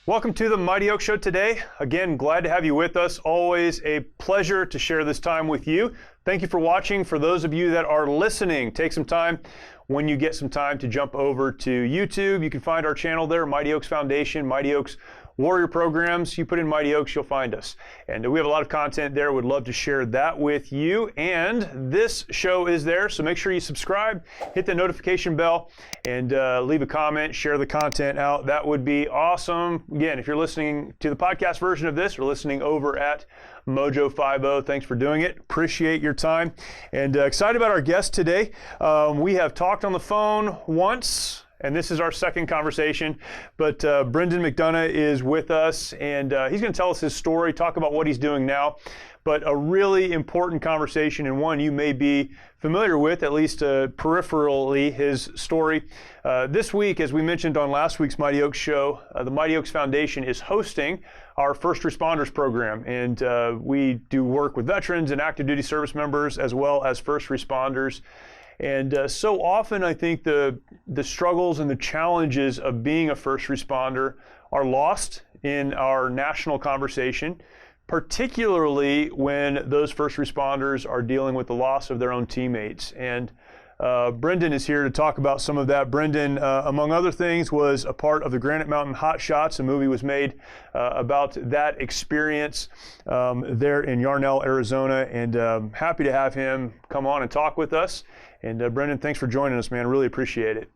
Welcome to the Mighty Oak Show today. Again, glad to have you with us. Always a pleasure to share this time with you. Thank you for watching. For those of you that are listening, take some time when you get some time to jump over to YouTube. You can find our channel there, Mighty Oaks Foundation, Mighty Oaks Warrior Programs. You put in Mighty Oaks, you'll find us. And we have a lot of content there. Would love to share that with you. And this show is there, so make sure you subscribe, hit the notification bell, and leave a comment, share the content out. That would be awesome. Again, if you're listening to the podcast version of this or listening over at Mojo 50, thanks for doing it. Appreciate your time. And excited about our guest today. We have talked on the phone once, and this is our second conversation, but Brendan McDonough is with us, and he's going to tell us his story, talk about what he's doing now, but a really important conversation, and one you may be familiar with, at least peripherally, his story. This week, as we mentioned on last week's Mighty Oaks show, the Mighty Oaks Foundation is hosting our First Responders program, and we do work with veterans and active duty service members as well as first responders. And so often I think the struggles and the challenges of being a first responder are lost in our national conversation, particularly when those first responders are dealing with the loss of their own teammates. And Brendan is here to talk about some of that. Brendan, among other things, was a part of the Granite Mountain Hotshots. A movie was made about that experience there in Yarnell, Arizona, and happy to have him come on and talk with us. And Brendan, thanks for joining us, man. Really appreciate it.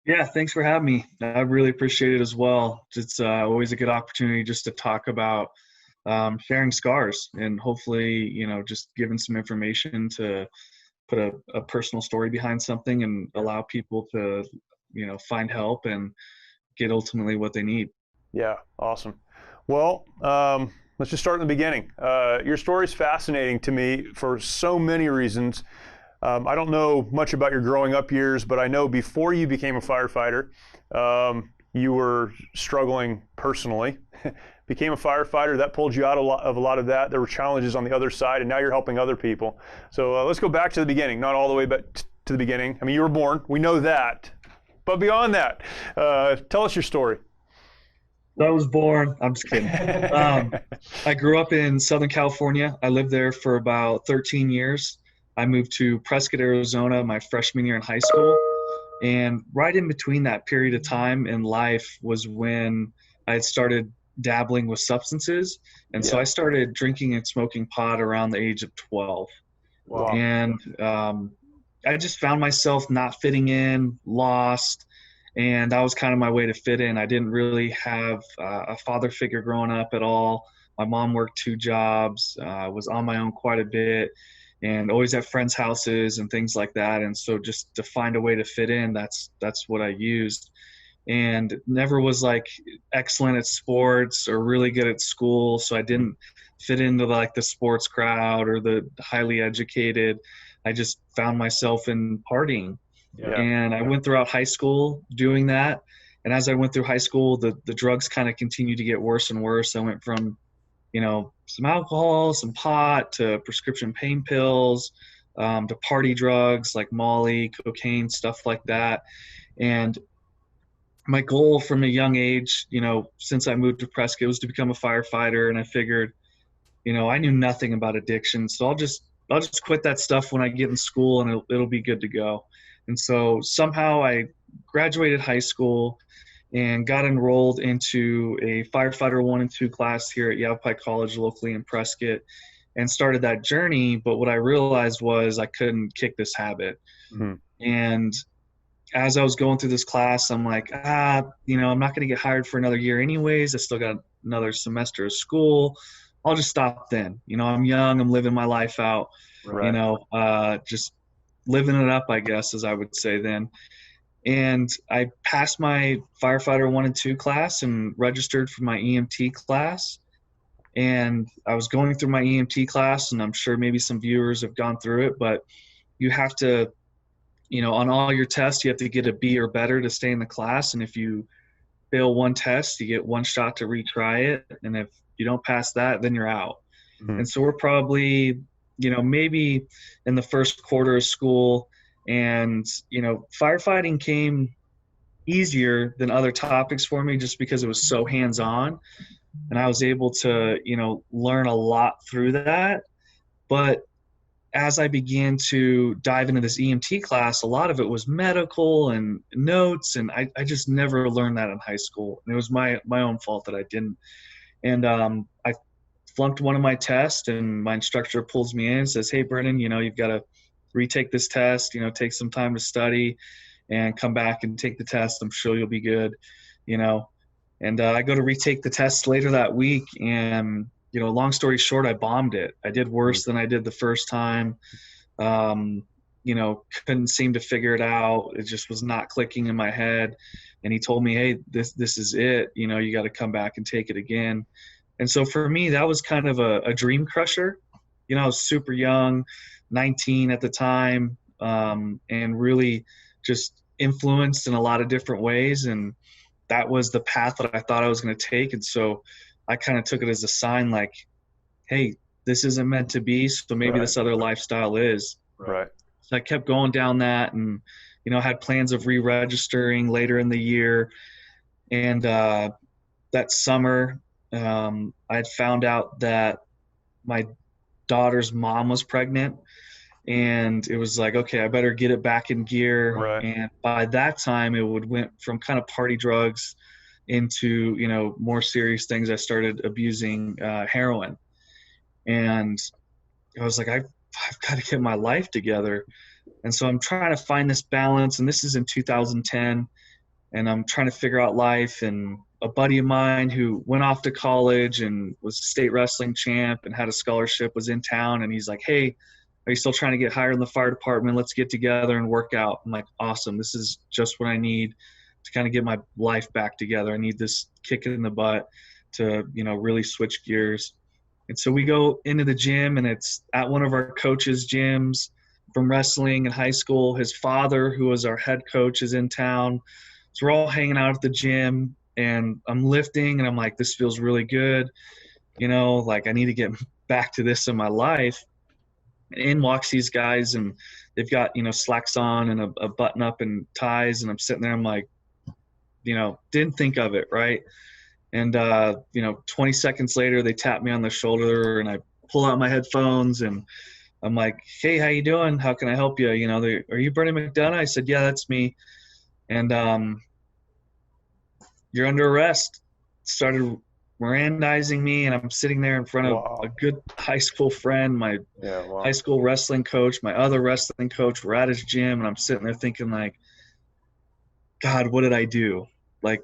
Yeah, thanks for having me. I really appreciate it as well. It's always a good opportunity just to talk about sharing scars and hopefully, just giving some information to put a personal story behind something and allow people to, find help and get ultimately what they need. Yeah, awesome. Well, let's just start in the beginning. Your story is fascinating to me for so many reasons. I don't know much about your growing up years, but I know before you became a firefighter, you were struggling personally. Became a firefighter, that pulled you out of a lot of that. There were challenges on the other side, and now you're helping other people. So let's go back to the beginning, not all the way back to the beginning. I mean, you were born, we know that. But beyond that, tell us your story. I was born, I'm just kidding. I grew up in Southern California. I lived there for about 13 years. I moved to Prescott, Arizona, my freshman year in high school. And right in between that period of time in life was when I had started dabbling with substances. And so I started drinking and smoking pot around the age of 12. Wow. And I just found myself not fitting in, lost, and that was kind of my way to fit in. I didn't really have a father figure growing up at all. My mom worked 2 jobs, was on my own quite a bit, and always at friends' houses and things like that. And so just to find a way to fit in, that's what I used. And never was like excellent at sports or really good at school. So I didn't fit into like the sports crowd or the highly educated. I just found myself in partying. Yeah. And I went throughout high school doing that. And as I went through high school, the drugs kind of continued to get worse and worse. I went from, some alcohol, some pot, to prescription pain pills, to party drugs like Molly, cocaine, stuff like that. And my goal from a young age, since I moved to Prescott, was to become a firefighter. And I figured, I knew nothing about addiction, so I'll just quit that stuff when I get in school, and it'll be good to go. And so somehow I graduated high school and got enrolled into a firefighter 1 and 2 class here at Yavapai College locally in Prescott, and started that journey. But what I realized was I couldn't kick this habit. Mm-hmm. And as I was going through this class, I'm like, I'm not going to get hired for another year anyways. I still got another semester of school. I'll just stop then. I'm young. I'm living my life out, right. Just living it up, I guess, as I would say then. And I passed my firefighter 1 and 2 class and registered for my EMT class. And I was going through my EMT class, and I'm sure maybe some viewers have gone through it, but you have to, on all your tests, you have to get a B or better to stay in the class. And if you fail one test, you get 1 shot to retry it. And if you don't pass that, then you're out. Mm-hmm. And so we're probably, maybe in the first quarter of school. And, firefighting came easier than other topics for me just because it was so hands-on, and I was able to, learn a lot through that. But as I began to dive into this EMT class, a lot of it was medical and notes, and I just never learned that in high school. And it was my own fault that I didn't. And I flunked one of my tests, and my instructor pulls me in and says, "Hey, Brennan, you've got to retake this test. Take some time to study, and come back and take the test. I'm sure you'll be good." You know, and I go to retake the test later that week, and long story short, I bombed it. I did worse than I did the first time. Couldn't seem to figure it out. It just was not clicking in my head. And he told me, "Hey, this is it. You got to come back and take it again." And so for me, that was kind of a dream crusher. I was super young, 19 at the time, and really just influenced in a lot of different ways. And that was the path that I thought I was going to take. And so I kind of took it as a sign like, hey, this isn't meant to be, so maybe this other lifestyle is. Right. So I kept going down that, and, had plans of re-registering later in the year. And that summer, I had found out that my daughter's mom was pregnant, and it was like, okay, I better get it back in gear. Right. And by that time, it went from kind of party drugs into, more serious things. I started abusing heroin, and I was like, I've got to get my life together. And so I'm trying to find this balance, and this is in 2010, and I'm trying to figure out life. And a buddy of mine who went off to college and was a state wrestling champ and had a scholarship was in town, and he's like, "Hey, are you still trying to get hired in the fire department? Let's get together and work out." I'm like, awesome. This is just what I need to kind of get my life back together. I need this kick in the butt to, really switch gears. And so we go into the gym, and it's at one of our coaches' gyms from wrestling in high school. His father, who was our head coach, is in town. So we're all hanging out at the gym, and I'm lifting, and I'm like, this feels really good. Like I need to get back to this in my life. And in walks these guys, and they've got, slacks on and a button up and ties. And I'm sitting there, I'm like, didn't think of it. Right. And, 20 seconds later, they tap me on the shoulder, and I pull out my headphones, and I'm like, "Hey, how you doing? How can I help you?" "Are you Brennan McDonough?" I said, "Yeah, that's me." And, "You're under arrest." Started Mirandizing me, and I'm sitting there in front of a good high school friend, my high school wrestling coach, my other wrestling coach. We're at his gym, and I'm sitting there thinking like, God, what did I do? Like,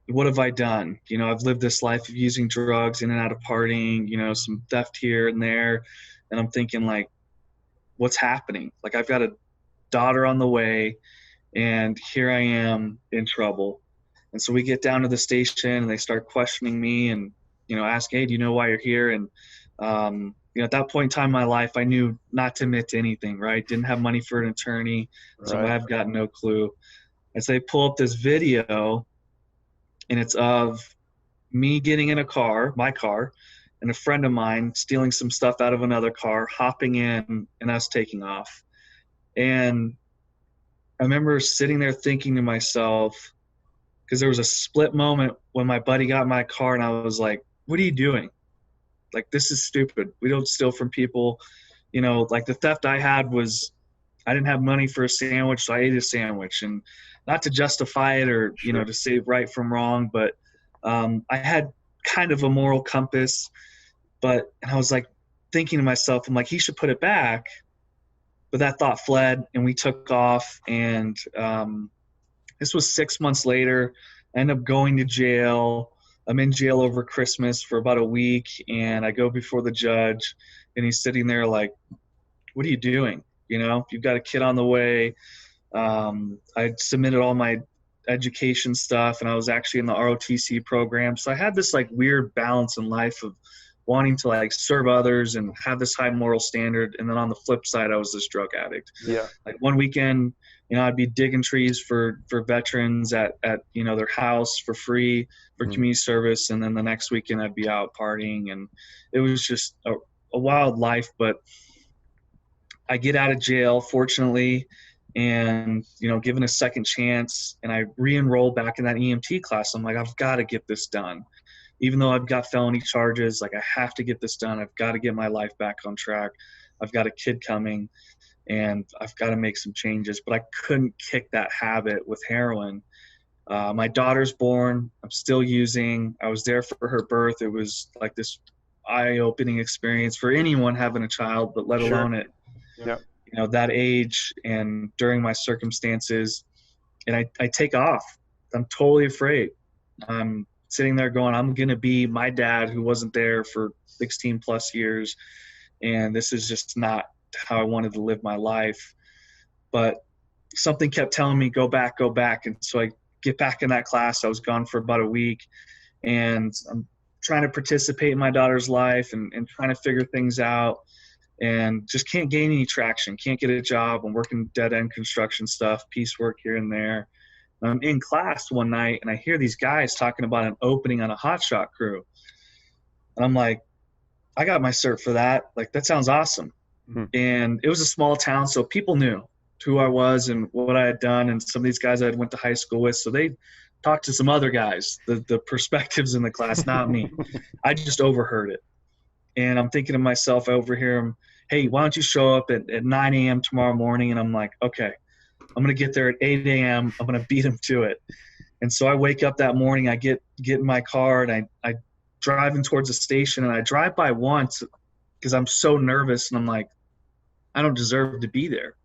what have I done? I've lived this life of using drugs, in and out of partying, some theft here and there. And I'm thinking like, what's happening? Like, I've got a daughter on the way, and here I am in trouble. And so we get down to the station, and they start questioning me and, asking, "Hey, do you know why you're here?" And, at that point in time in my life, I knew not to admit to anything, right? Didn't have money for an attorney. So I've got no clue. And so they pull up this video, and it's of me getting in my car, and a friend of mine stealing some stuff out of another car, hopping in, and us taking off. And I remember sitting there thinking to myself, because there was a split moment when my buddy got in my car, and I was like, "What are you doing? Like, this is stupid. We don't steal from people." Like the theft I had was, I didn't have money for a sandwich, so I ate a sandwich. And not to justify it or, to say right from wrong, but I had kind of a moral compass. And I was like thinking to myself, I'm like, he should put it back. But that thought fled, and we took off. And this was 6 months later. I end up going to jail. I'm in jail over Christmas for about a week, and I go before the judge, and he's sitting there like, "What are you doing? You've got a kid on the way." I submitted all my education stuff, and I was actually in the ROTC program. So I had this like weird balance in life of wanting to like serve others and have this high moral standard. And then on the flip side, I was this drug addict. Yeah. Like one weekend, I'd be digging trees for veterans at their house for free for community service. And then the next weekend I'd be out partying, and it was just a wild life. But I get out of jail, fortunately, and, given a second chance, and I re-enrolled back in that EMT class. I'm like, I've got to get this done. Even though I've got felony charges, like I have to get this done. I've got to get my life back on track. I've got a kid coming and I've got to make some changes, but I couldn't kick that habit with heroin. My daughter's born. I'm still using. I was there for her birth. It was like this eye-opening experience for anyone having a child, but let alone at that age and during my circumstances. And I take off. I'm totally afraid. I'm sitting there going, I'm going to be my dad who wasn't there for 16 plus years. And this is just not how I wanted to live my life. But something kept telling me, go back. And so I get back in that class. I was gone for about a week, and I'm trying to participate in my daughter's life and trying to figure things out, and just can't gain any traction. Can't get a job. I'm working dead end construction stuff, piecework here and there. I'm in class one night and I hear these guys talking about an opening on a hotshot crew. And I'm like, I got my cert for that. Like, that sounds awesome. Mm-hmm. And it was a small town, so people knew who I was and what I had done, and some of these guys I went to high school with. So they talked to some other guys, the perspectives in the class, not me. I just overheard it. And I'm thinking to myself, I overhear them, hey, why don't you show up at 9 a.m. tomorrow morning? And I'm like, okay, I'm going to get there at 8 a.m. I'm going to beat them to it. And so I wake up that morning, I get in my car, and I driving towards the station, and I drive by once because I'm so nervous, and I'm like, I don't deserve to be there.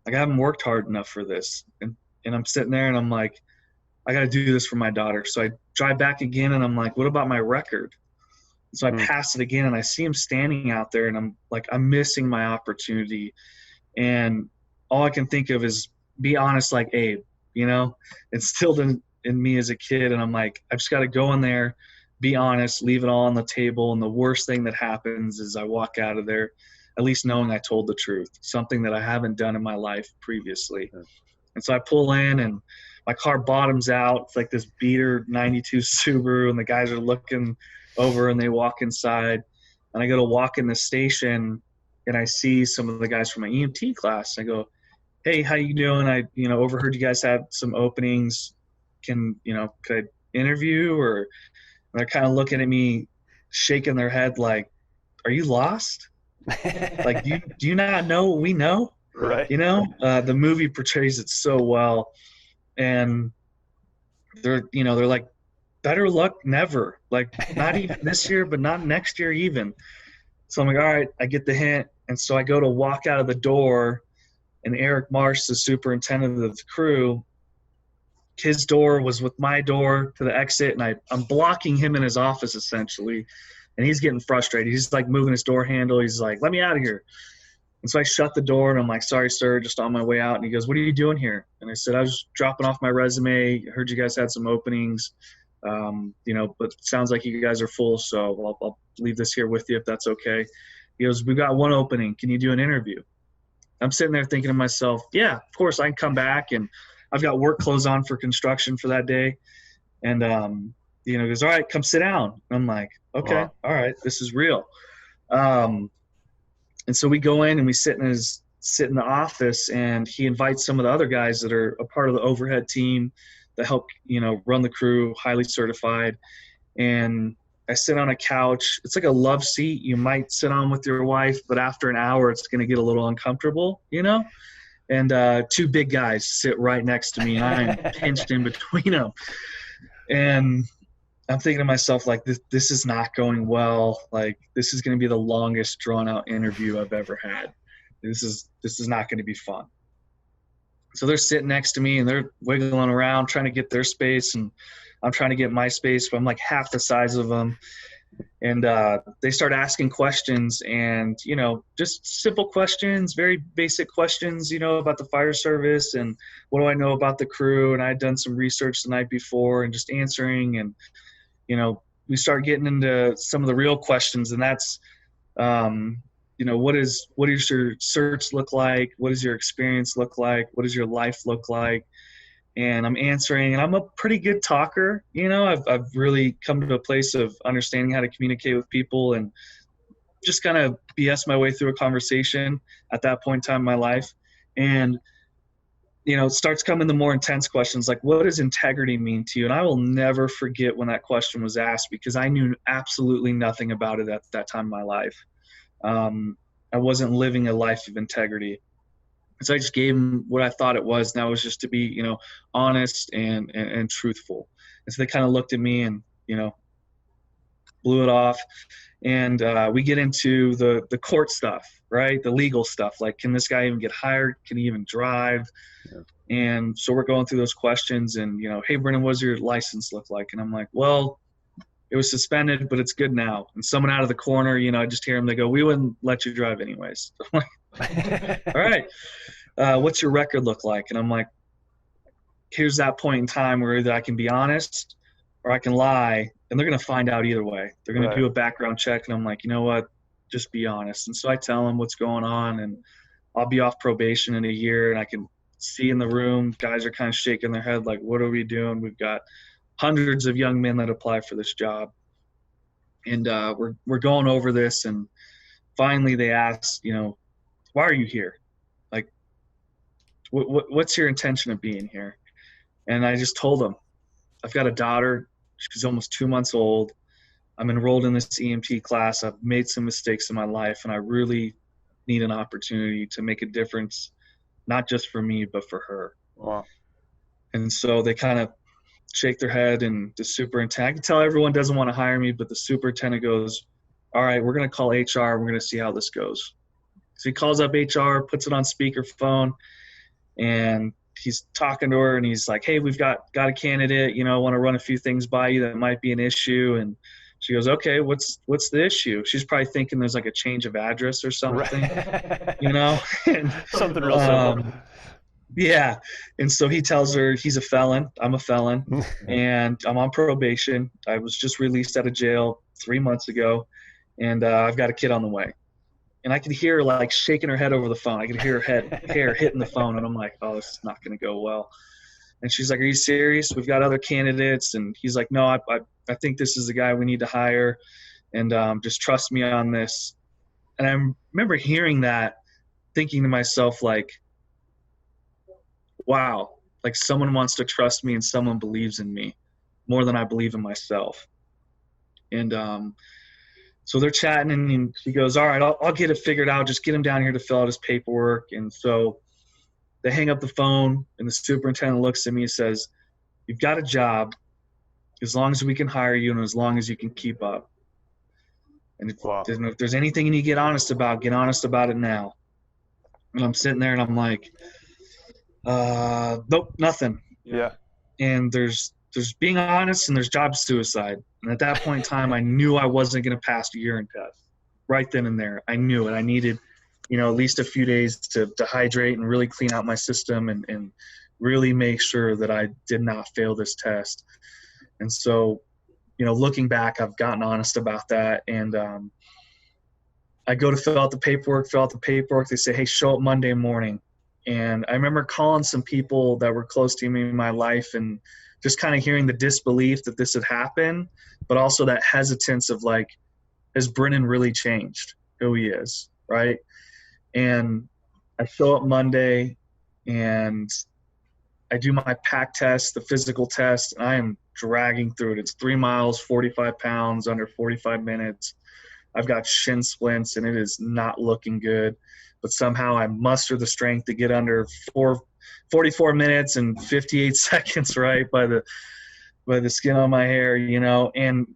Like, I haven't worked hard enough for this. And I'm sitting there and I'm like, I got to do this for my daughter. So I drive back again and I'm like, what about my record? So I pass it again and I see him standing out there, and I'm like, I'm missing my opportunity. And all I can think of is be honest like Abe, instilled in me as a kid. And I'm like, I just got to go in there, be honest, leave it all on the table. And the worst thing that happens is I walk out of there at least knowing I told the truth, something that I haven't done in my life previously. And so I pull in and my car bottoms out. It's like this beater 92 Subaru, and the guys are looking over and they walk inside. And I go to walk in the station and I see some of the guys from my EMT class. I go, hey, how you doing? I, overheard you guys had some openings. Could I interview? Or they're kind of looking at me, shaking their head like, are you lost? Like, do you not know what we know? Right. The movie portrays it so well. And they're like, better luck never. Like, not even this year, but not next year even. So I'm like, all right, I get the hint. And so I go to walk out of the door, and Eric Marsh, the superintendent of the crew, his door was with my door to the exit, and I'm blocking him in his office essentially. And he's getting frustrated. He's like moving his door handle. He's like, let me out of here. And so I shut the door, and I'm like, sorry, sir, just on my way out. And he goes, what are you doing here? And I said, I was dropping off my resume. I heard you guys had some openings, but it sounds like you guys are full. So I'll leave this here with you if that's okay. He goes, we've got one opening. Can you do an interview? I'm sitting there thinking to myself, yeah, of course I can come back. And I've got work clothes on for construction for that day. And, he goes, all right, come sit down. I'm like, okay, wow. All right, this is real. And so we go in and we sit in the office, and he invites some of the other guys that are a part of the overhead team that help, run the crew, highly certified. And I sit on a couch. It's like a love seat you might sit on with your wife, but after an hour, it's going to get a little uncomfortable, And two big guys sit right next to me, and I'm pinched in between them. And I'm thinking to myself, like, this is not going well. Like, this is going to be the longest drawn out interview I've ever had. This is not going to be fun. So they're sitting next to me and they're wiggling around trying to get their space, and I'm trying to get my space, but I'm like half the size of them. And they start asking questions, and, just simple questions, very basic questions, about the fire service and what do I know about the crew. And I'd done some research the night before and just answering. And, we start getting into some of the real questions, and that's, what does your search look like? What does your experience look like? What does your life look like? And I'm answering, and I'm a pretty good talker. I've really come to a place of understanding how to communicate with people and just kind of BS my way through a conversation at that point in time in my life. And starts coming the more intense questions like, what does integrity mean to you? And I will never forget when that question was asked, because I knew absolutely nothing about it at that time in my life. I wasn't living a life of integrity. So I just gave him what I thought it was. And that was just to be, honest and truthful. And so they kind of looked at me and, blew it off. And we get into the court stuff, right? The legal stuff. Like, can this guy even get hired? Can he even drive? Yeah. And so we're going through those questions and, hey, Brennan, what does your license look like? And I'm like, well, it was suspended, but it's good now. And someone out of the corner, I just hear them, they go, we wouldn't let you drive anyways. I'm like, all right. What's your record look like? And I'm like, here's that point in time where either I can be honest or I can lie, and they're going to find out either way. They're going to do a background check, and I'm like, you know what? Just be honest. And so I tell them what's going on, and I'll be off probation in a year, and I can see in the room, guys are kind of shaking their head like, what are we doing? We've got hundreds of young men that apply for this job. And we're going over this, and finally they ask, why are you here? Like, what's your intention of being here? And I just told them, I've got a daughter. She's almost 2 months old. I'm enrolled in this EMT class. I've made some mistakes in my life, and I really need an opportunity to make a difference, not just for me, but for her. Wow. And so they kind of shake their head, and the superintendent, I can tell everyone doesn't want to hire me, but the superintendent goes, all right, we're going to call HR. We're going to see how this goes. So he calls up HR, puts it on speakerphone, and he's talking to her, and he's like, hey, we've got a candidate, I want to run a few things by you that might be an issue. And she goes, okay, what's the issue? She's probably thinking there's like a change of address or something, right. And, something real simple. Yeah. And so he tells her he's a felon. I'm a felon, and I'm on probation. I was just released out of jail 3 months ago, and I've got a kid on the way. And I could hear her like shaking her head over the phone. I could hear her hair hitting the phone, and I'm like, oh, this is not going to go well. And she's like, are you serious? We've got other candidates. And he's like, no, I think this is the guy we need to hire, and just trust me on this. And I remember hearing that, thinking to myself, like, wow, like someone wants to trust me and someone believes in me more than I believe in myself. And so they're chatting, and she goes, all right, I'll get it figured out. Just get him down here to fill out his paperwork. And so they hang up the phone, and the superintendent looks at me and says, you've got a job as long as we can hire you and as long as you can keep up. And if there's anything you need to get honest about it now. And I'm sitting there, and I'm like, nope, nothing. Yeah. And there's being honest, and there's job suicide. And at that point in time, I knew I wasn't going to pass the urine test. Right then and there, I knew it. I needed, at least a few days to hydrate and really clean out my system and really make sure that I did not fail this test. And so, looking back, I've gotten honest about that. And I go to fill out the paperwork. They say, hey, show up Monday morning. And I remember calling some people that were close to me in my life and just kind of hearing the disbelief that this had happened, but also that hesitance of like, has Brennan really changed who he is, right? And I show up Monday, and I do my PAC test, the physical test, and I am dragging through it. It's 3 miles, 45 pounds, under 45 minutes. I've got shin splints, and it is not looking good. But somehow I muster the strength to get under 44 minutes and 58 seconds, right, by the skin on my hair, And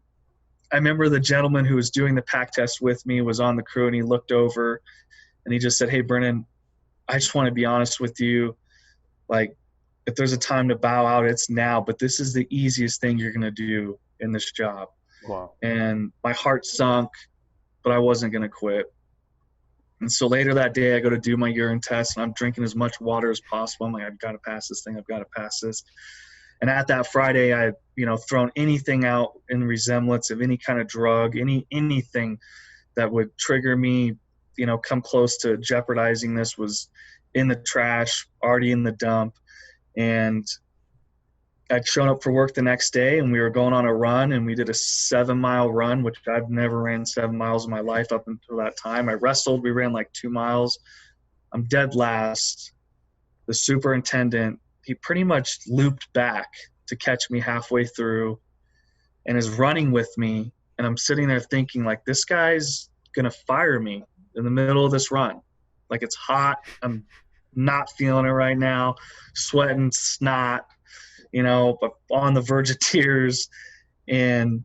I remember the gentleman who was doing the PAC test with me was on the crew, and he looked over, and he just said, hey, Brennan, I just want to be honest with you. Like, if there's a time to bow out, it's now, but this is the easiest thing you're going to do in this job. Wow. And my heart sunk, but I wasn't going to quit. And so later that day, I go to do my urine test, and I'm drinking as much water as possible. I'm like, I've got to pass this thing. I've got to pass this. And at that Friday, I, thrown anything out in resemblance of any kind of drug, anything that would trigger me, come close to jeopardizing this was in the trash, already in the dump. And I'd shown up for work the next day, and we were going on a run, and we did a 7-mile run, which I've never ran 7 miles in my life up until that time. I wrestled. We ran like 2 miles. I'm dead last. the superintendent, he pretty much looped back to catch me halfway through and is running with me. And I'm sitting there thinking, like, this guy's going to fire me in the middle of this run. Like, it's hot. I'm not feeling it right now, sweating, snot, but on the verge of tears. And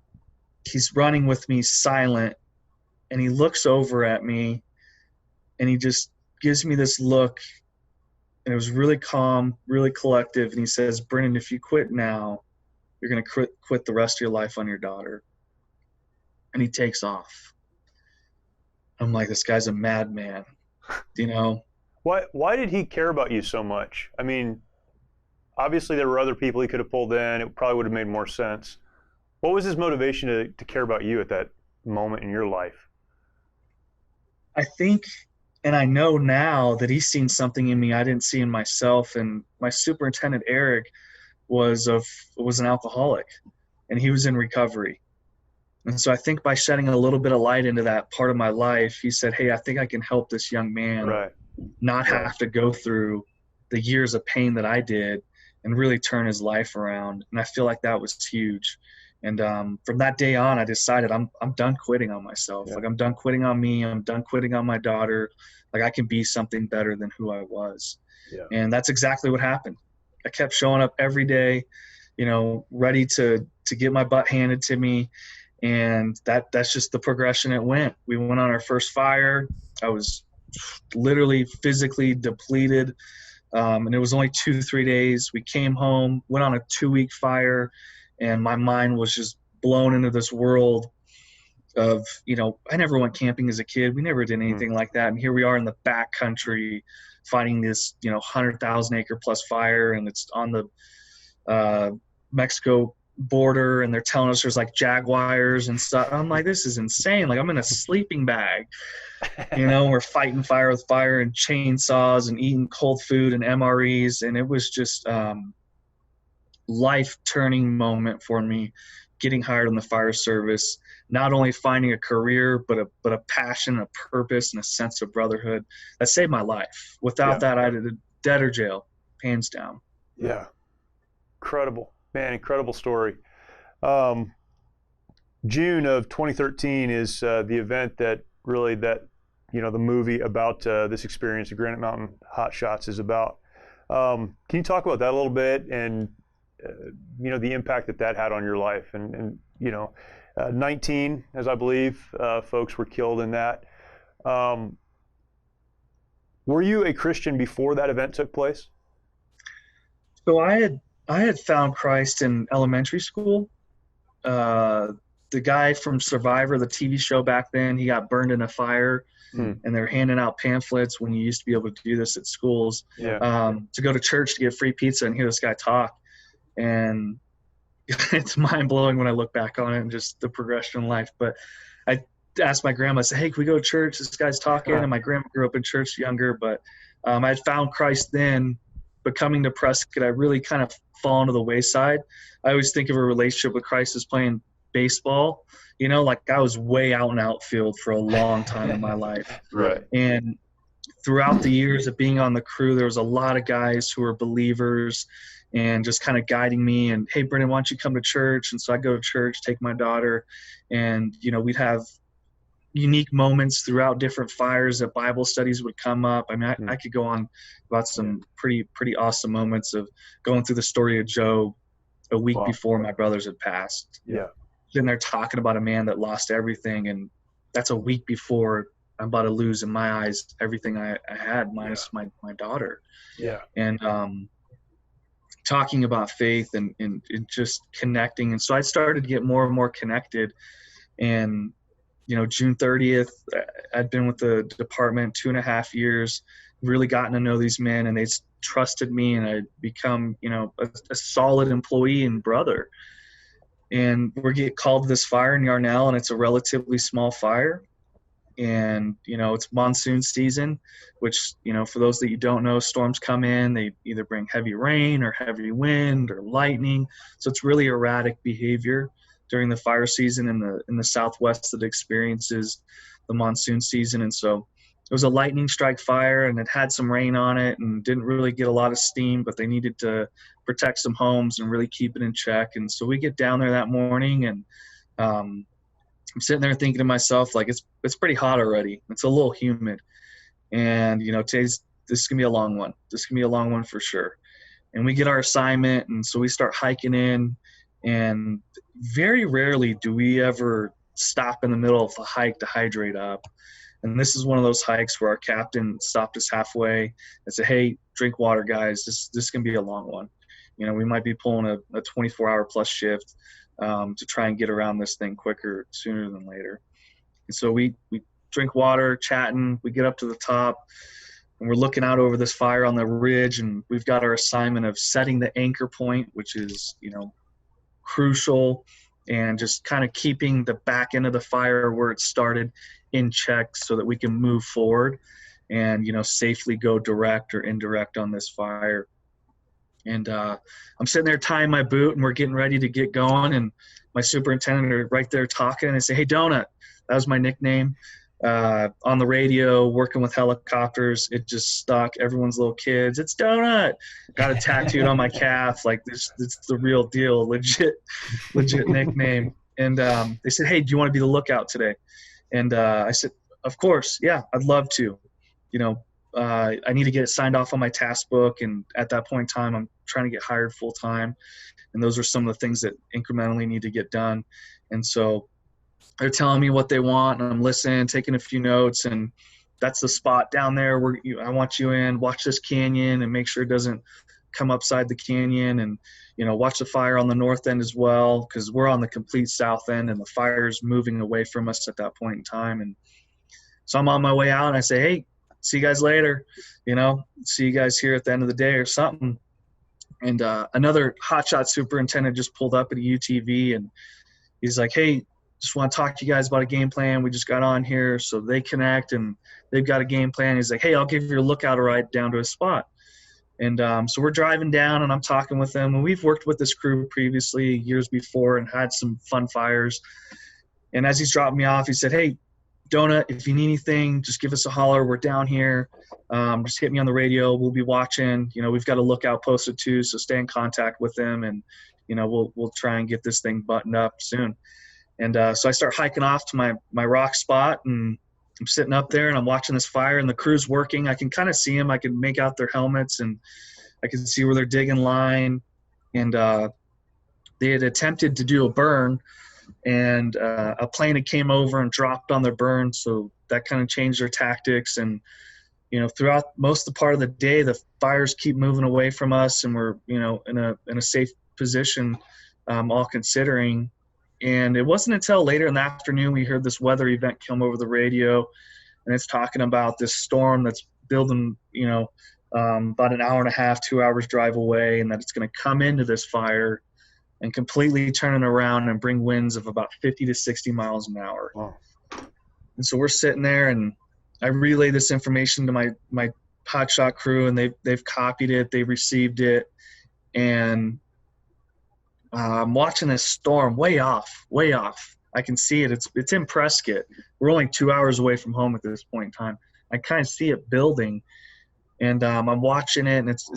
he's running with me silent. And he looks over at me and he just gives me this look. And it was really calm, really collective. And he says, Brennan, if you quit now, you're going to quit the rest of your life on your daughter. And he takes off. I'm like, this guy's a madman, Why did he care about you so much? I mean, obviously there were other people he could have pulled in. It probably would have made more sense. What was his motivation to care about you at that moment in your life? I think, and I know now that he's seen something in me I didn't see in myself. And my superintendent, Eric, was an alcoholic, and he was in recovery. And so I think by shedding a little bit of light into that part of my life, he said, hey, I think I can help this young man not have to go through the years of pain that I did and really turn his life around. And I feel like that was huge. And from that day on, I decided I'm done quitting on myself. Yeah. Like, I'm done quitting on me. I'm done quitting on my daughter. Like, I can be something better than who I was. Yeah. And that's exactly what happened. I kept showing up every day, ready to get my butt handed to me. And that's just the progression it went. We went on our first fire. I was literally physically depleted. And it was only 2-3 days. We came home, went on a 2-week fire, and my mind was just blown into this world of, I never went camping as a kid. We never did anything like that. And here we are in the back country fighting this, 100,000 acre plus fire. And it's on the Mexico border, and they're telling us there's like jaguars and stuff. I'm like, this is insane. Like, I'm in a sleeping bag, we're fighting fire with fire and chainsaws and eating cold food and MREs. And it was just life-turning moment for me, getting hired in the fire service, not only finding a career, but a passion, a purpose, and a sense of brotherhood that saved my life. Without that, I'd have been dead or jail, hands down. Yeah. Incredible. Man, incredible story. June of 2013 is the event that really the movie about this experience, the Granite Mountain Hotshots, is about. Can you talk about that a little bit and, the impact that had on your life? And 19, as I believe, folks were killed in that. Were you a Christian before that event took place? So I had found Christ in elementary school. The guy from Survivor, the TV show back then, he got burned in a fire, and they're handing out pamphlets when you used to be able to do this at schools, to go to church to get free pizza and hear this guy talk. And it's mind blowing when I look back on it and just the progression in life. But I asked my grandma, I said, hey, can we go to church? This guy's talking. And my grandma grew up in church younger, but I had found Christ then. But coming to Prescott, I really kind of fallen to the wayside. I always think of a relationship with Christ as playing baseball. Like, I was way out in outfield for a long time in my life. Right. And throughout the years of being on the crew, there was a lot of guys who were believers and just kind of guiding me and, hey, Brennan, why don't you come to church? And so I go to church, take my daughter, and, we'd have unique moments throughout different fires that Bible studies would come up. I mean, I could go on about some pretty awesome moments of going through the story of Job a week before my brothers had passed. Yeah. Then they're talking about a man that lost everything, and that's a week before I'm about to lose, in my eyes, everything I had minus my daughter. Yeah. And talking about faith and just connecting. And so I started to get more and more connected. And June 30th, I'd been with the department 2.5 years, really gotten to know these men, and they trusted me, and I'd become, a solid employee and brother. And we get called to this fire in Yarnell, and it's a relatively small fire. And, it's monsoon season, which, for those that you don't know, storms come in, they either bring heavy rain or heavy wind or lightning. So it's really erratic behavior during the fire season in the Southwest that experiences the monsoon season. And so it was a lightning strike fire, and it had some rain on it and didn't really get a lot of steam, but they needed to protect some homes and really keep it in check. And so we get down there that morning, and I'm sitting there thinking to myself, like, it's pretty hot already. It's a little humid. And, this is going to be a long one. This is going to be a long one for sure. And we get our assignment, and so we start hiking in, and very rarely do we ever stop in the middle of the hike to hydrate up. And this is one of those hikes where our captain stopped us halfway and said, "Hey, drink water, guys. This can be a long one. We might be pulling a 24-hour plus shift to try and get around this thing quicker, sooner than later." And so we drink water, chatting. We get up to the top, and we're looking out over this fire on the ridge, and we've got our assignment of setting the anchor point, which is, crucial, and just kind of keeping the back end of the fire where it started in check so that we can move forward and, safely go direct or indirect on this fire. And I'm sitting there tying my boot, and we're getting ready to get going, and my superintendent are right there talking, and I say, "Hey, Donut," that was my nickname, on the radio, working with helicopters. It just stuck. Everyone's little kids, "It's Donut." Got it tattooed on my calf. Like, this, it's the real deal, legit nickname. And they said, "Hey, do you want to be the lookout today?" And I said, "Of course, yeah, I'd love to." I need to get it signed off on my task book, and at that point in time, I'm trying to get hired full time, and those are some of the things that incrementally need to get done. And so they're telling me what they want, and I'm listening, taking a few notes, and that's the spot down there where I want you in. Watch this canyon and make sure it doesn't come upside the canyon, and watch the fire on the north end as well, because we're on the complete south end, and the fire's moving away from us at that point in time. And so I'm on my way out, and I say, "Hey, see you guys later, see you guys here at the end of the day," or something. And another hotshot superintendent just pulled up at a UTV, and he's like, "Hey, just want to talk to you guys about a game plan. We just got on here." So they connect, and they've got a game plan. He's like, "Hey, I'll give your lookout a ride down to a spot." And so we're driving down, and I'm talking with them. And we've worked with this crew previously, years before, and had some fun fires. And as he's dropping me off, he said, "Hey, Donut, if you need anything, just give us a holler. We're down here. Just hit me on the radio. We'll be watching. We've got a lookout posted too, so stay in contact with them, and we'll try and get this thing buttoned up soon." And so I start hiking off to my rock spot, and I'm sitting up there, and I'm watching this fire, and the crew's working. I can kind of see them. I can make out their helmets, and I can see where they're digging line. And they had attempted to do a burn, and a plane had came over and dropped on their burn, so that kind of changed their tactics. And throughout most of the part of the day, the fires keep moving away from us, and we're in a safe position, all considering. And it wasn't until later in the afternoon we heard this weather event come over the radio, and it's talking about this storm that's building about an hour and a half, 2 hours drive away, and that it's going to come into this fire and completely turn it around and bring winds of about 50 to 60 miles an hour. Wow. And so we're sitting there, and I relay this information to my hotshot crew, and they've copied it, they received it, and I'm watching this storm way off. I can see it. It's in Prescott. We're only 2 hours away from home at this point in time. I kind of see it building, and I'm watching it, and it's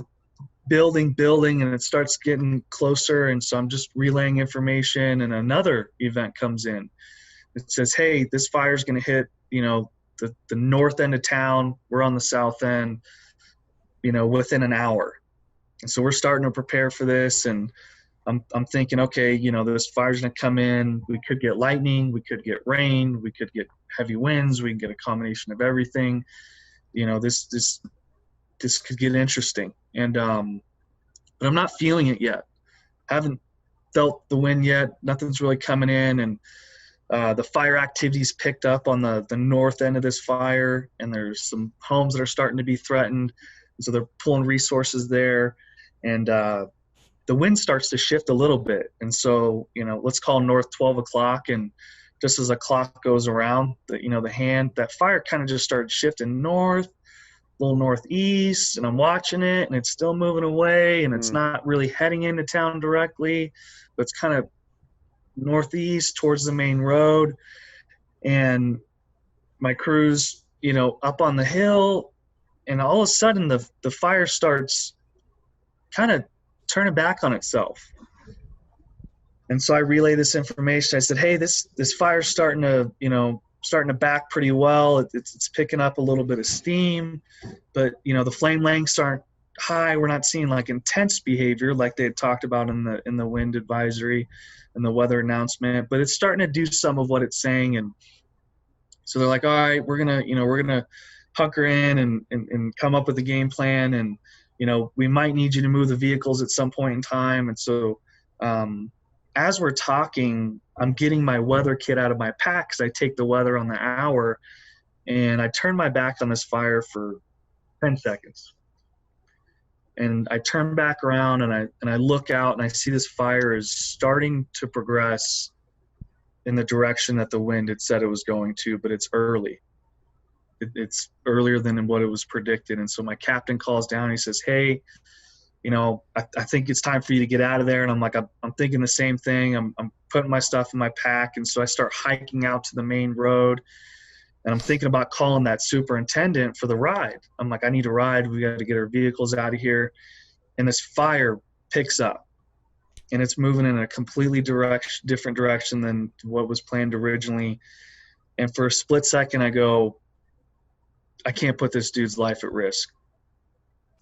building, and it starts getting closer. And so I'm just relaying information, and another event comes in. It says, "Hey, this fire's going to hit, the north end of town. We're on the south end, within an hour." And so we're starting to prepare for this, and I'm thinking, okay, this fire's going to come in. We could get lightning, we could get rain, we could get heavy winds, we can get a combination of everything. This could get interesting. And but I'm not feeling it yet. Haven't felt the wind yet. Nothing's really coming in, and the fire activity's picked up on the north end of this fire, and there's some homes that are starting to be threatened. So they're pulling resources there, and the wind starts to shift a little bit. And so, let's call north 12 o'clock. And just as a clock goes around, that fire kind of just started shifting north, a little northeast, and I'm watching it, and it's still moving away, and it's not really heading into town directly, but it's kind of northeast towards the main road. And my crew's up on the hill, and all of a sudden the fire starts kind of turning back on itself. And so I relay this information. I said, hey, this fire's starting to back pretty well. It's picking up a little bit of steam, but the flame lengths aren't high. We're not seeing like intense behavior like they had talked about in the wind advisory and the weather announcement, but it's starting to do some of what it's saying. And so they're like, all right, we're gonna hunker in and come up with a game plan, and we might need you to move the vehicles at some point in time. And so as we're talking, I'm getting my weather kit out of my pack because I take the weather on the hour, and I turn my back on this fire for 10 seconds. And I turn back around and I look out, and I see this fire is starting to progress in the direction that the wind had said it was going to, but it's early. It's earlier than what it was predicted. And so my captain calls down and he says, hey, I think it's time for you to get out of there. And I'm like, I'm thinking the same thing. I'm putting my stuff in my pack. And so I start hiking out to the main road, and I'm thinking about calling that superintendent for the ride. I'm like, I need a ride. We got to get our vehicles out of here. And this fire picks up, and it's moving in a completely different direction than what was planned originally. And for a split second, I go, I can't put this dude's life at risk.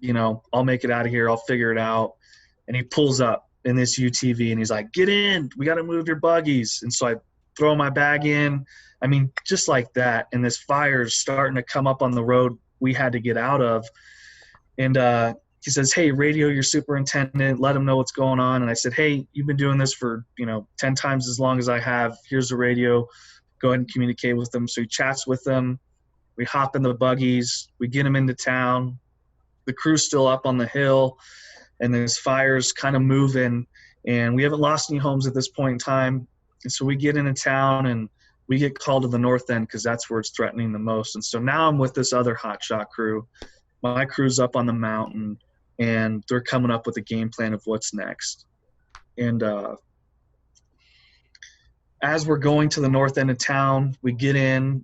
I'll make it out of here. I'll figure it out. And he pulls up in this UTV, and he's like, get in. We got to move your buggies. And so I throw my bag in. I mean, just like that. And this fire's starting to come up on the road we had to get out of. And he says, hey, radio your superintendent. Let him know what's going on. And I said, hey, you've been doing this for, 10 times as long as I have. Here's the radio. Go ahead and communicate with them. So he chats with them. We hop in the buggies. We get them into town. The crew's still up on the hill, and this fire's kind of moving, and we haven't lost any homes at this point in time. And so we get into town, and we get called to the north end because that's where it's threatening the most. And so now I'm with this other hotshot crew. My crew's up on the mountain, and they're coming up with a game plan of what's next. And as we're going to the north end of town, we get in.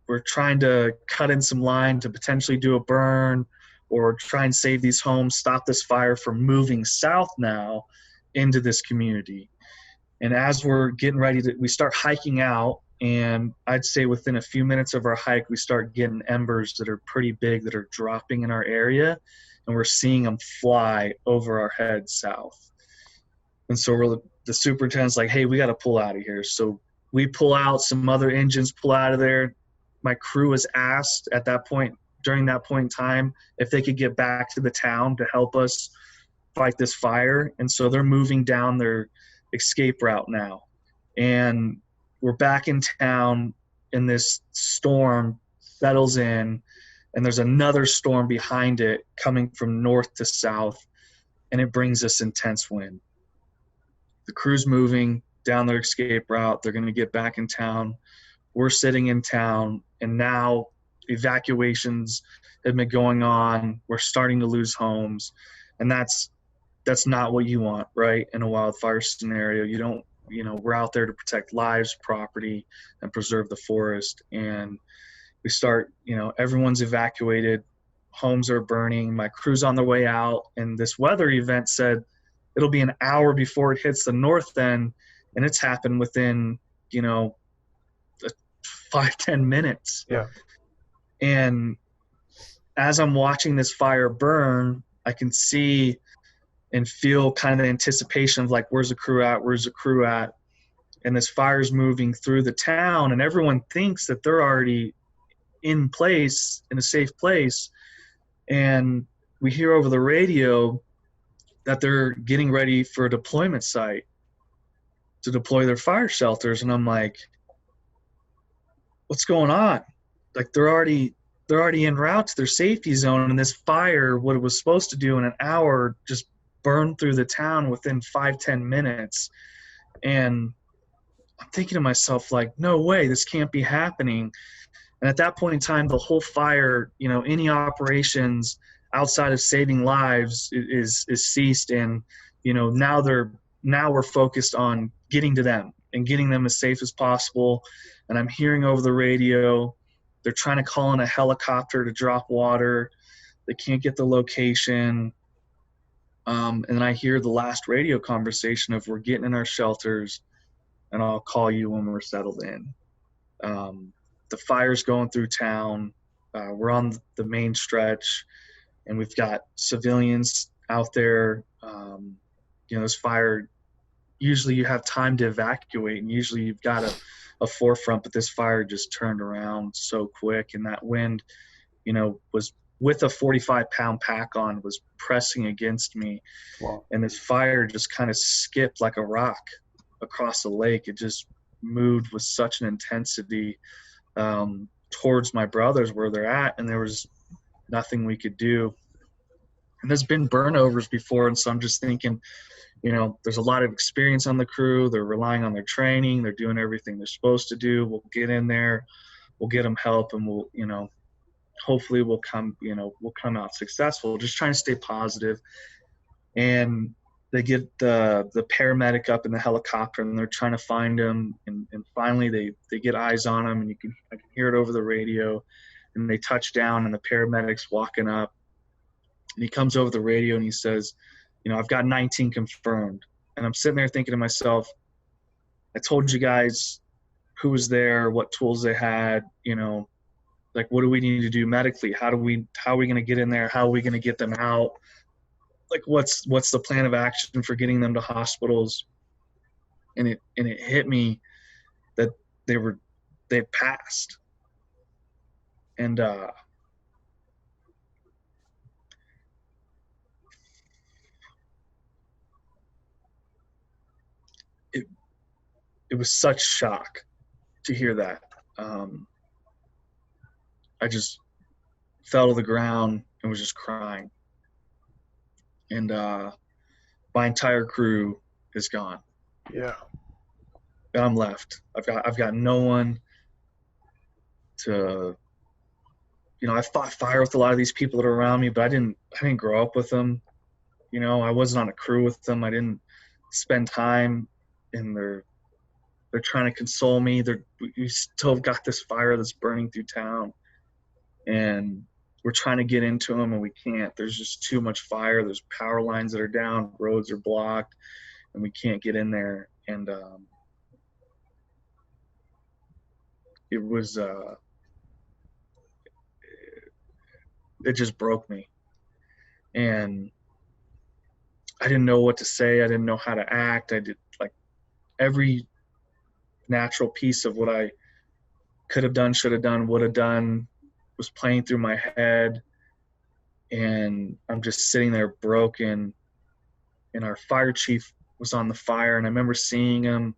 We're trying to cut in some line to potentially do a burn, or try and save these homes, stop this fire from moving south now into this community. And as we're getting ready we start hiking out, and I'd say within a few minutes of our hike, we start getting embers that are pretty big that are dropping in our area, and we're seeing them fly over our heads south. And so the superintendent's like, hey, we got to pull out of here. So we pull out, some other engines pull out of there. My crew was asked during that point in time, if they could get back to the town to help us fight this fire. And so they're moving down their escape route now. And we're back in town, and this storm settles in, and there's another storm behind it coming from north to south, and it brings us intense wind. The crew's moving down their escape route. They're going to get back in town. We're sitting in town, and now evacuations have been going on. We're starting to lose homes, and that's not what you want, right? In a wildfire scenario, you don't, we're out there to protect lives, property, and preserve the forest. And we start, everyone's evacuated, homes are burning, my crew's on their way out, and this weather event said it'll be an hour before it hits the north end, and it's happened within, 5-10 minutes. Yeah. And as I'm watching this fire burn, I can see and feel kind of the anticipation of like, where's the crew at? Where's the crew at? And this fire's moving through the town, and everyone thinks that they're already in place, in a safe place. And we hear over the radio that they're getting ready for a deployment site to deploy their fire shelters. And I'm like, what's going on? Like, they're already en route to their safety zone, and this fire, what it was supposed to do in an hour, just burned through the town within 5-10 minutes. And I'm thinking to myself, like, no way, this can't be happening. And at that point in time, the whole fire, any operations outside of saving lives is ceased. And, now we're focused on getting to them and getting them as safe as possible. And I'm hearing over the radio They're trying to call in a helicopter to drop water. They can't get the location. And I hear the last radio conversation of, we're getting in our shelters and I'll call you when we're settled in. The fire's going through town. We're on the main stretch, and we've got civilians out there. This fire, usually you have time to evacuate, and usually you've got a forefront, but this fire just turned around so quick, and that wind, was with a 45-pound pack on, was pressing against me. Wow. And this fire just kind of skipped like a rock across the lake. It just moved with such an intensity towards my brothers where they're at, and there was nothing we could do. And there's been burnovers before, and so I'm just thinking, there's a lot of experience on the crew. They're relying on their training. They're doing everything they're supposed to do. We'll get in there, we'll get them help, and we'll, hopefully we'll come out successful. Just trying to stay positive. And they get the paramedic up in the helicopter, and they're trying to find him. And finally they get eyes on him, and I can hear it over the radio. And they touch down, and the paramedic's walking up, and he comes over the radio and he says, I've got 19 confirmed. And I'm sitting there thinking to myself, I told you guys who was there, what tools they had, like, what do we need to do medically? How are we going to get in there? How are we going to get them out? Like, what's the plan of action for getting them to hospitals? And it hit me that they passed. And it was such shock to hear that. I just fell to the ground and was just crying. And my entire crew is gone. Yeah. And I'm left. I've got no one to, I fought fire with a lot of these people that are around me, but I didn't grow up with them. I wasn't on a crew with them. I didn't spend time, and they're trying to console me. We still got this fire that's burning through town, and we're trying to get into them, and we can't. There's just too much fire. There's power lines that are down, roads are blocked, and we can't get in there. And it was it just broke me, and I didn't know what to say. I didn't know how to act. I did, like, every natural piece of what I could have done, should have done, would have done was playing through my head. And I'm just sitting there broken. And our fire chief was on the fire, and I remember seeing him,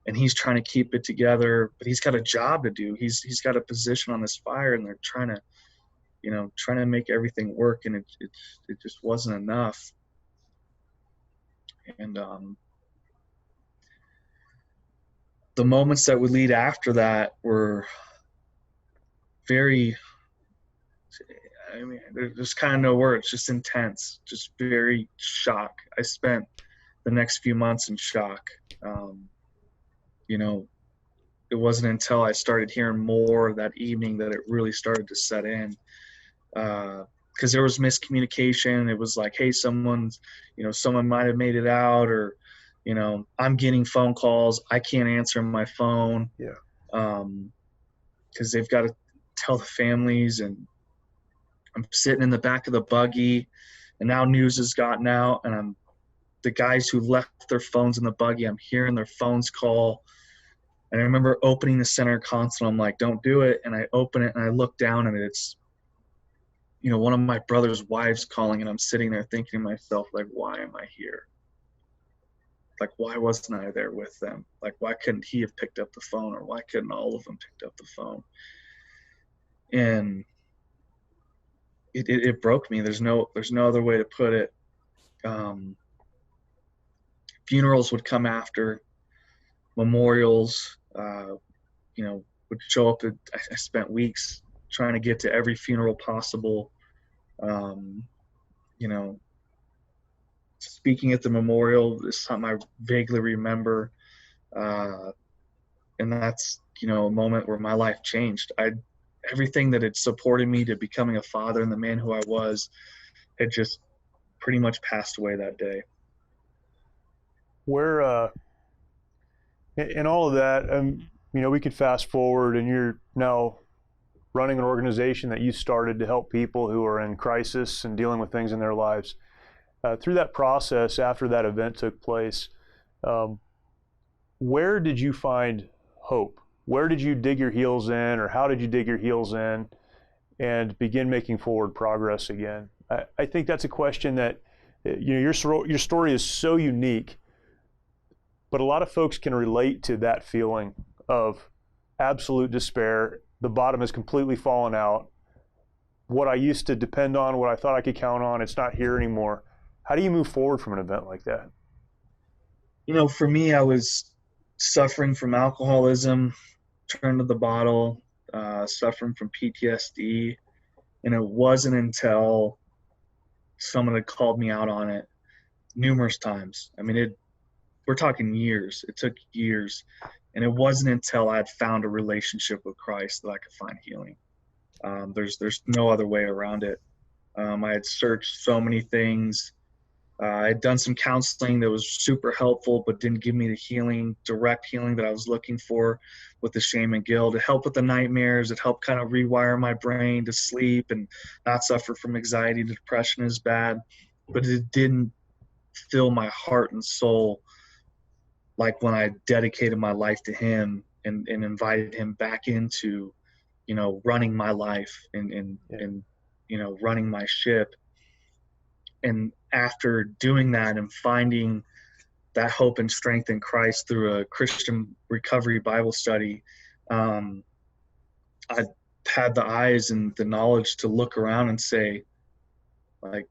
and he's trying to keep it together, but he's got a job to do. He's got a position on this fire, and they're trying to make everything work, and it just wasn't enough. And the moments that would lead after that were very, there's kind of no words, just intense, just very shock. I spent the next few months in shock. It wasn't until I started hearing more that evening that it really started to set in. Because there was miscommunication. It was like, hey, someone might have made it out, or, I'm getting phone calls. I can't answer my phone. Yeah. Because they've got to tell the families, and I'm sitting in the back of the buggy, and now news has gotten out, and the guys who left their phones in the buggy, I'm hearing their phones call. And I remember opening the center console. I'm like, don't do it. And I open it, and I look down, and it's, one of my brother's wives calling, and I'm sitting there thinking to myself, like, why am I here? Like, why wasn't I there with them? Like, why couldn't he have picked up the phone, or why couldn't all of them picked up the phone? And it broke me. There's no other way to put it. Funerals would come after, memorials, would show up. I spent weeks trying to get to every funeral possible. Speaking at the memorial is something I vaguely remember. And that's, a moment where my life changed. I everything that had supported me to becoming a father and the man who I was had just pretty much passed away that day. Where, in all of that, we could fast forward, and you're now running an organization that you started to help people who are in crisis and dealing with things in their lives. Through that process, after that event took place, where did you find hope? Where did you dig your heels in, or how did you dig your heels in and begin making forward progress again? I think that's a question that, your story is so unique, but a lot of folks can relate to that feeling of absolute despair. The bottom has completely fallen out. What I used to depend on, what I thought I could count on, it's not here anymore. How do you move forward from an event like that? For me, I was suffering from alcoholism, turned to the bottle, suffering from PTSD. And it wasn't until someone had called me out on it numerous times. I mean, we're talking years. It took years. And it wasn't until I had found a relationship with Christ that I could find healing. There's no other way around it. I had searched so many things. I had done some counseling that was super helpful, but didn't give me the direct healing that I was looking for with the shame and guilt. It helped with the nightmares. It helped kind of rewire my brain to sleep and not suffer from anxiety. Depression is bad, but it didn't fill my heart and soul like when I dedicated my life to Him and invited Him back into, running my life and running my ship. And after doing that and finding that hope and strength in Christ through a Christian recovery Bible study, I had the eyes and the knowledge to look around and say, like,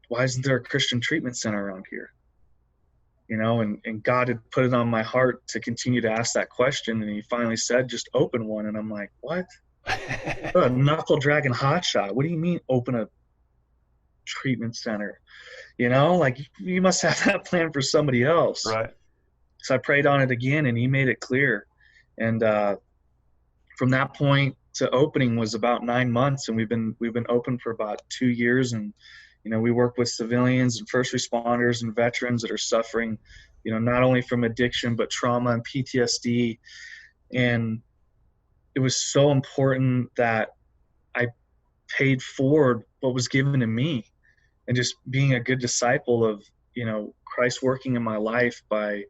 why isn't there a Christian treatment center around here? And God had put it on my heart to continue to ask that question. And He finally said, just open one. And I'm like, what? A knuckle dragging hotshot. What do you mean open a treatment center? Like, you must have that plan for somebody else. Right. So I prayed on it again, and He made it clear. And from that point to opening was about 9 months, and we've been open for about 2 years. And we work with civilians and first responders and veterans that are suffering, not only from addiction but trauma and PTSD. And it was so important that I paid forward what was given to me, and just being a good disciple of, Christ working in my life by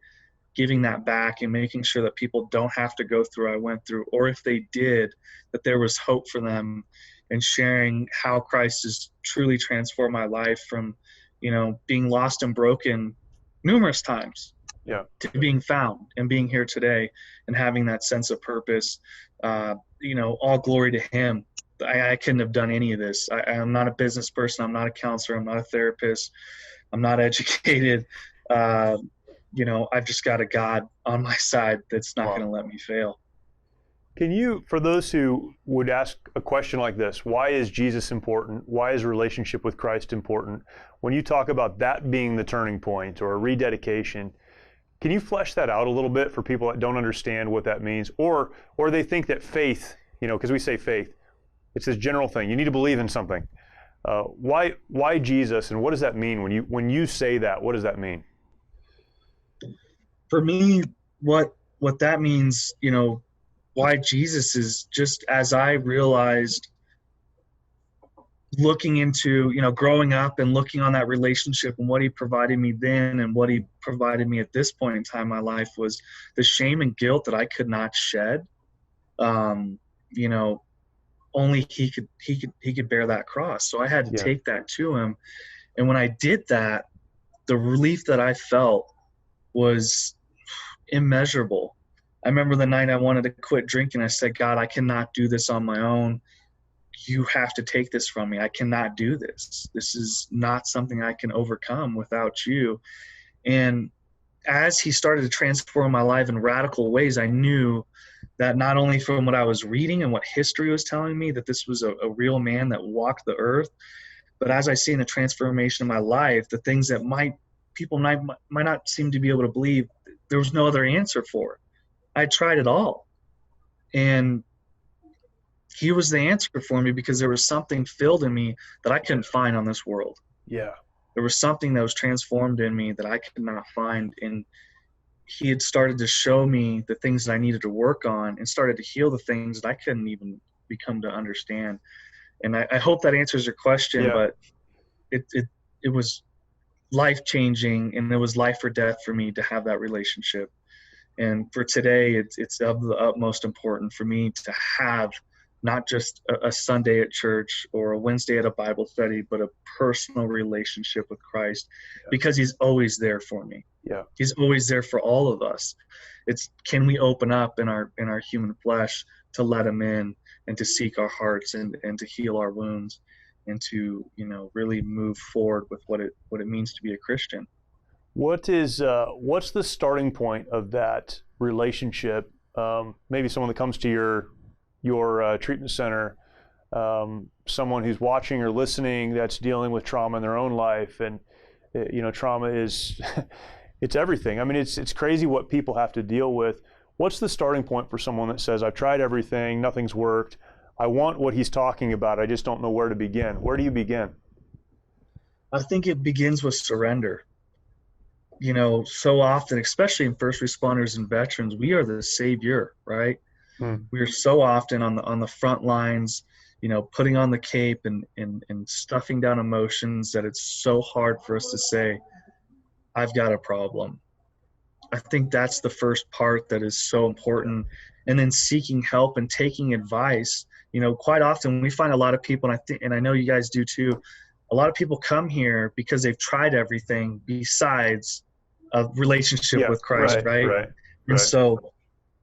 giving that back and making sure that people don't have to go through what I went through, or if they did, that there was hope for them, and sharing how Christ has truly transformed my life from, being lost and broken numerous times, to being found and being here today and having that sense of purpose. All glory to Him. I couldn't have done any of this. I'm not a business person. I'm not a counselor. I'm not a therapist. I'm not educated. I've just got a God on my side that's not going to let me fail. Can you, for those who would ask a question like this, why is Jesus important? Why is relationship with Christ important? When you talk about that being the turning point or a rededication, can you flesh that out a little bit for people that don't understand what that means? Or they think that faith, because we say faith, it's this general thing. You need to believe in something. Why Jesus, and what does that mean when you say that? What does that mean? For me, what that means, why Jesus is just as I realized looking into, growing up and looking on that relationship and what He provided me then and what He provided me at this point in time in my life was the shame and guilt that I could not shed. Only he could bear that cross. So I had to take that to Him. And when I did that, the relief that I felt was immeasurable. I remember the night I wanted to quit drinking. I said, God, I cannot do this on my own. You have to take this from me. I cannot do this. This is not something I can overcome without You. And as He started to transform my life in radical ways, I knew that not only from what I was reading and what history was telling me, that this was a real man that walked the earth, but as I see in the transformation of my life, the things that people might not seem to be able to believe, there was no other answer for it. I tried it all. And he was the answer for me, because there was something filled in me that I couldn't find on this world. Yeah. There was something that was transformed in me that I could not find. And he had started to show me the things that I needed to work on, and started to heal the things that I couldn't even become to understand. And I hope that answers your question, Yeah. but it was life-changing, and it was life or death for me to have that relationship. And for today, it's of the utmost importance for me to have not just a Sunday at church or a Wednesday at a Bible study, but a personal relationship with Christ, because he's always there for me. Yeah. He's always there for all of us. It's, can we open up in our human flesh to let him in, and to seek our hearts, and to heal our wounds, and to, really move forward with what it means to be a Christian. What's the starting point of that relationship? Maybe someone that comes to your treatment center, someone who's watching or listening that's dealing with trauma in their own life, and trauma is it's everything. I mean, it's crazy what people have to deal with. What's the starting point for someone that says, I've tried everything, nothing's worked, I want what he's talking about, I just don't know where to begin? Where do you begin? I think it begins with surrender. So often, especially in first responders and veterans, we are the savior, right? We are so often on the front lines, putting on the cape and stuffing down emotions, that it's so hard for us to say, I've got a problem. I think that's the first part that is so important. And then seeking help and taking advice. Quite often we find a lot of people, and I know you guys do too, a lot of people come here because they've tried everything besides a relationship with Christ, right? And so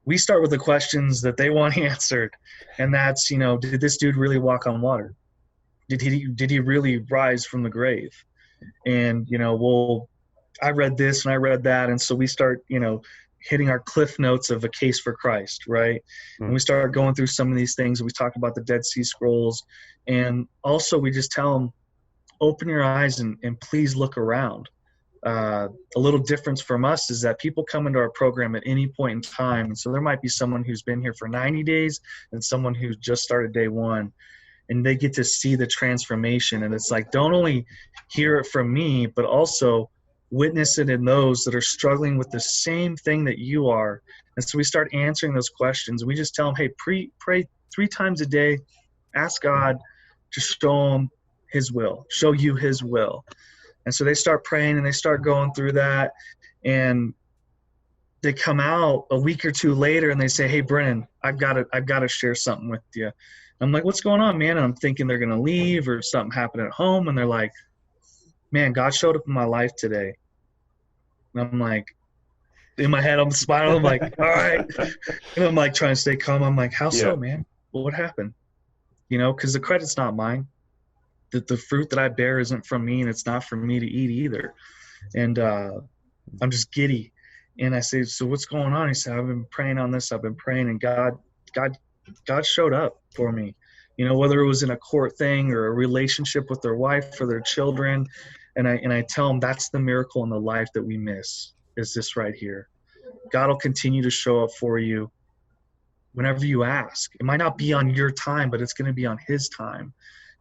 we start with the questions that they want answered. And that's, did this dude really walk on water? Did he really rise from the grave? And, well, I read this and I read that. And so we start, hitting our cliff notes of A Case for Christ, right? And we start going through some of these things. We talk about the Dead Sea Scrolls. And also we just tell them, open your eyes and please look around. A little difference from us is that people come into our program at any point in time. And so there might be someone who's been here for 90 days and someone who's just started day one, and they get to see the transformation. And it's like, don't only hear it from me, but also witness it in those that are struggling with the same thing that you are. And so we start answering those questions. We just tell them, hey, pray 3 times a day, ask God to show them his will, show you his will. And so they start praying and they start going through that, and they come out a week or 2 later and they say, hey, Brennan, I've got to share something with you. I'm like, what's going on, man? And I'm thinking they're going to leave or something happened at home. And they're like, man, God showed up in my life today. And I'm like, in my head, I'm smiling. I'm like, all right. And I'm like trying to stay calm. I'm like, how so, man? Well, what happened? Because the credit's not mine. The fruit that I bear isn't from me, and it's not for me to eat either. And I'm just giddy. And I say, so what's going on? He said, I've been praying on this. I've been praying, and God showed up for me. Whether it was in a court thing or a relationship with their wife or their children. And I tell them that's the miracle in the life that we miss, is this right here. God will continue to show up for you whenever you ask. It might not be on your time, but it's going to be on his time.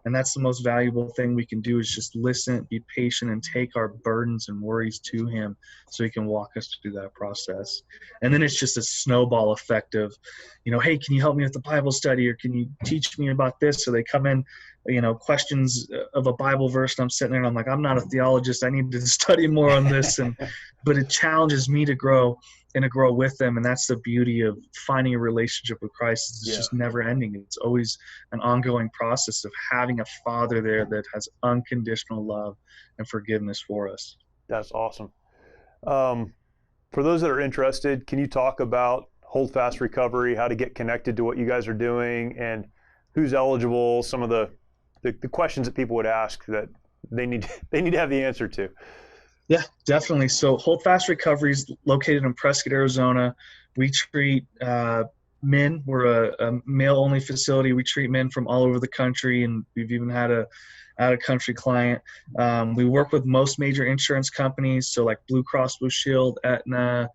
And that's the most valuable thing we can do, is just listen, be patient, and take our burdens and worries to him so he can walk us through that process. And then it's just a snowball effect of, hey, can you help me with the Bible study, or can you teach me about this? So they come in, questions of a Bible verse, and I'm sitting there and I'm like, I'm not a theologist. I need to study more on this. But it challenges me to grow and to grow with them. And that's the beauty of finding a relationship with Christ. It's just never ending. It's always an ongoing process of having a Father there that has unconditional love and forgiveness for us. That's awesome. For those that are interested, can you talk about Hold Fast Recovery, how to get connected to what you guys are doing, and who's eligible, some of the questions that people would ask that they need to have the answer to? Yeah, definitely. So Hold Fast Recovery is located in Prescott, Arizona. We treat men. We're a male-only facility. We treat men from all over the country, and we've even had a out-of-country client. We work with most major insurance companies, so like Blue Cross Blue Shield, Aetna,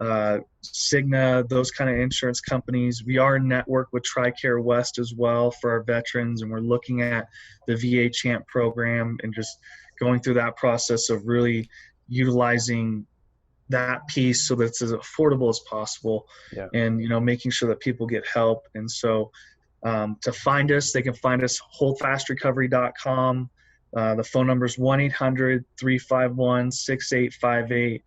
Cigna, those kind of insurance companies. We are networked with TRICARE West as well for our veterans, and we're looking at the VA CHAMP program and just going through that process of really utilizing that piece so that it's as affordable as possible, and making sure that people get help. And so to find us, they can find us holdfastrecovery.com. The phone number is 1-800-351-6858.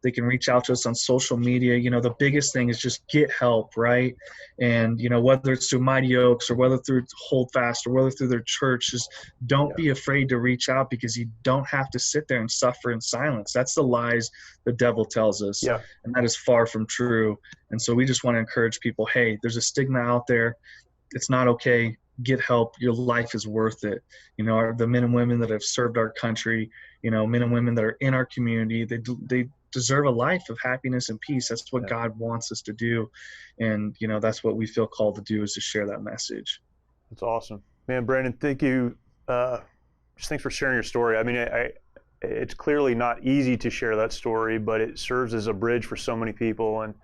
They can reach out to us on social media. The biggest thing is just get help, right? And, whether it's through Mighty Oaks or whether through Hold Fast or whether through their church, just don't be afraid to reach out, because you don't have to sit there and suffer in silence. That's the lies the devil tells us. And that is far from true. And so we just want to encourage people, hey, there's a stigma out there. It's not okay. Get help. Your life is worth it. The men and women that have served our country, men and women that are in our community, they deserve a life of happiness and peace. That's what God wants us to do. And, that's what we feel called to do, is to share that message. That's awesome, man. Brandon, thank you. Just thanks for sharing your story. I mean, it's clearly not easy to share that story, but it serves as a bridge for so many people. And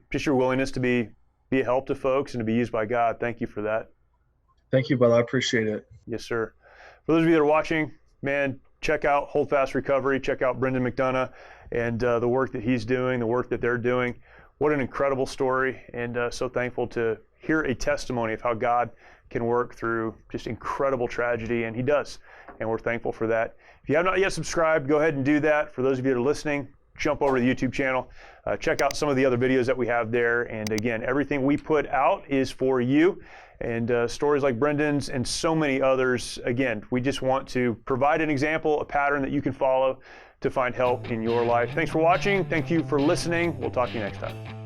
just your willingness to be a help to folks and to be used by God. Thank you for that. Thank you, brother. I appreciate it. Yes, sir. For those of you that are watching, man, check out Hold Fast Recovery. Check out Brendan McDonough and the work that he's doing, the work that they're doing. What an incredible story, and so thankful to hear a testimony of how God can work through just incredible tragedy, and he does, and we're thankful for that. If you have not yet subscribed, go ahead and do that. For those of you that are listening, jump over to the YouTube channel. Check out some of the other videos that we have there. And again, everything we put out is for you. And stories like Brendan's and so many others, again, we just want to provide an example, a pattern that you can follow to find help in your life. Thanks for watching. Thank you for listening. We'll talk to you next time.